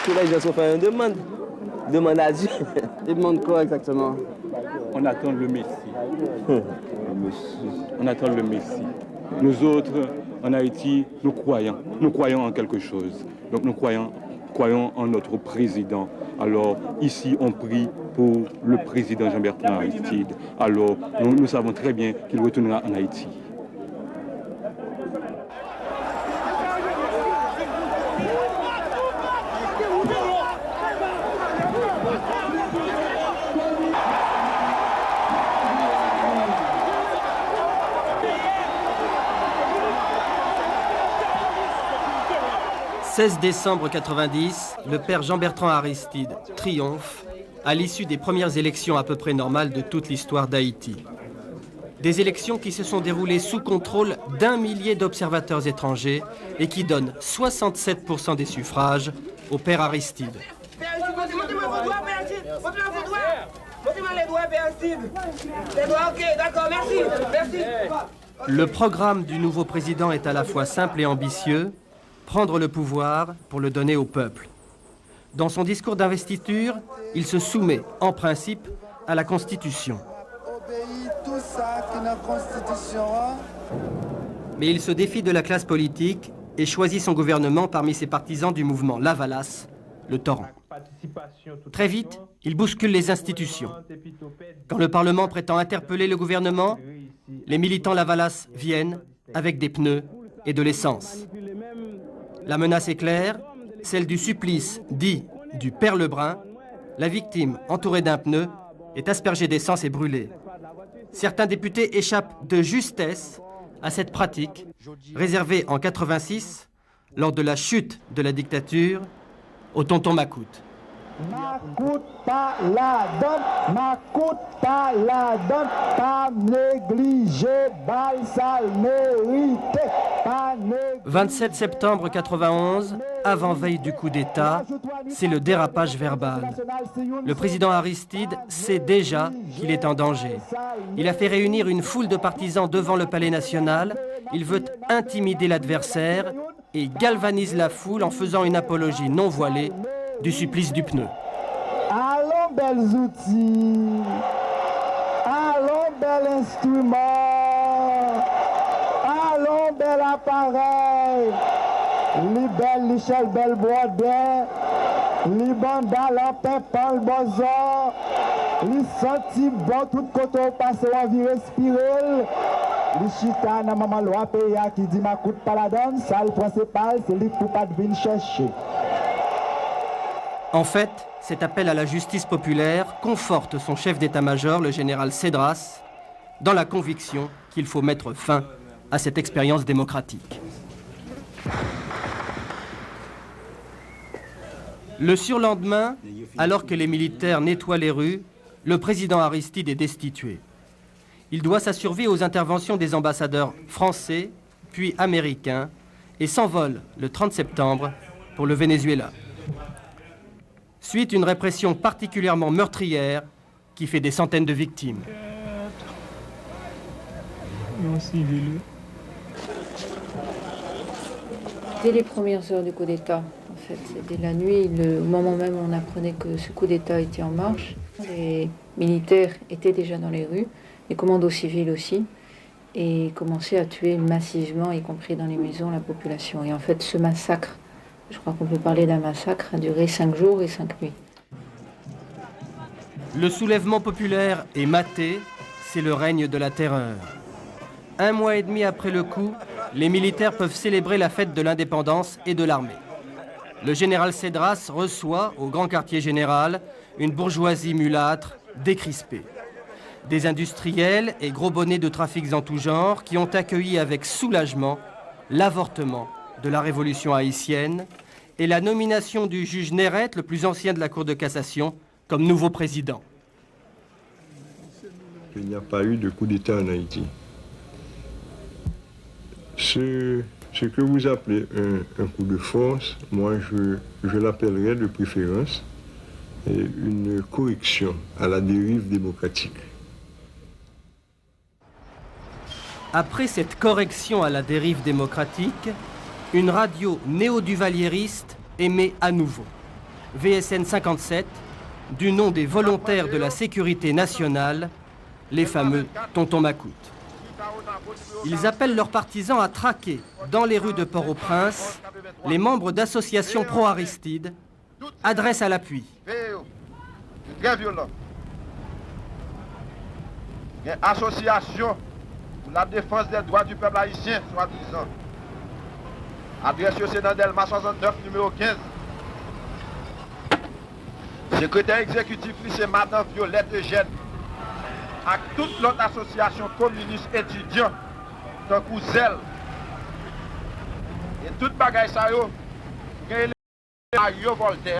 Tous les gens sont fait une demande. Demande à Dieu. Ils demandent quoi exactement? On attend le Messie. On attend le Messie. Nous autres, en Haïti, nous croyons en quelque chose. Donc nous croyons en notre président. Alors ici, on prie pour le président Jean-Bertrand Aristide. Alors nous savons très bien qu'il retournera en Haïti. Le 16 décembre 90, le père Jean-Bertrand Aristide triomphe à l'issue des premières élections à peu près normales de toute l'histoire d'Haïti. Des élections qui se sont déroulées sous contrôle d'1 millier d'observateurs étrangers et qui donnent 67% des suffrages au père Aristide. Le programme du nouveau président est à la fois simple et ambitieux. Prendre le pouvoir pour le donner au peuple. Dans son discours d'investiture, il se soumet, en principe, à la Constitution. Mais il se défie de la classe politique et choisit son gouvernement parmi ses partisans du mouvement Lavalas, le torrent. Très vite, il bouscule les institutions. Quand le Parlement prétend interpeller le gouvernement, les militants Lavalas viennent avec des pneus et de l'essence. La menace est claire, celle du supplice dit du père Lebrun. La victime, entourée d'un pneu, est aspergée d'essence et brûlée. Certains députés échappent de justesse à cette pratique, réservée en 86, lors de la chute de la dictature, au tonton Macoute. Macoute pas la donne, Macoute pas la donne, pas négligé, balle sale, mérité, pas négligé. 27 septembre 91, avant-veille du coup d'État, c'est le dérapage verbal. Le président Aristide sait déjà qu'il est en danger. Il a fait réunir une foule de partisans devant le Palais national. Il veut intimider l'adversaire et galvanise la foule en faisant une apologie non voilée du supplice du pneu. Allons, belles outils. Allons, bel instrument. Allons, bel appareil. Les belles lichelles, belles brodées. Les bandales en pépin, le bozor. Les sentis bon, tout côté au passé, on vit respirer. Les chita, na maman loi paya qui dit ma coûte pas la donne. Ça, le principal, c'est lui pour pas de venir chercher. En fait, cet appel à la justice populaire conforte son chef d'état-major, le général Cédras, dans la conviction qu'il faut mettre fin à cette expérience démocratique. Le surlendemain, alors que les militaires nettoient les rues, le président Aristide est destitué. Il doit sa survie aux interventions des ambassadeurs français, puis américains, et s'envole le 30 septembre pour le Venezuela. Suite une répression particulièrement meurtrière qui fait des centaines de victimes. Dès les premières heures du coup d'État, en fait, dès la nuit, au moment même où on apprenait que ce coup d'État était en marche, les militaires étaient déjà dans les rues, les commandos civils aussi, et commençaient à tuer massivement, y compris dans les maisons, la population. Et en fait, ce massacre, je crois qu'on peut parler d'un massacre, a duré 5 jours et 5 nuits. Le soulèvement populaire est maté, c'est le règne de la terreur. 1 mois et demi après le coup, les militaires peuvent célébrer la fête de l'indépendance et de l'armée. Le général Cédras reçoit, au grand quartier général, une bourgeoisie mulâtre décrispée. Des industriels et gros bonnets de trafics en tout genre qui ont accueilli avec soulagement l'avortement de la révolution haïtienne et la nomination du juge Néret, le plus ancien de la Cour de cassation, comme nouveau président. Il n'y a pas eu de coup d'État en Haïti. Ce que vous appelez un coup de force, moi je l'appellerais de préférence une correction à la dérive démocratique. Après cette correction à la dérive démocratique, une radio néo-duvalieriste émet à nouveau. VSN 57, du nom des volontaires de la sécurité nationale, les fameux Tonton Macoute. Ils appellent leurs partisans à traquer, dans les rues de Port-au-Prince, les membres d'associations pro-Aristide, adresse à l'appui. Très violent. Il y a une association pour la défense des droits du peuple haïtien, soi-disant. Adresse au Sénat Delma 69, numéro 15. Secrétaire exécutif, c'est Madame Violette Eugène. À toute l'autre association communiste étudiant, tant que Zelle. Et toute bagaille ça, Mario Voltaire.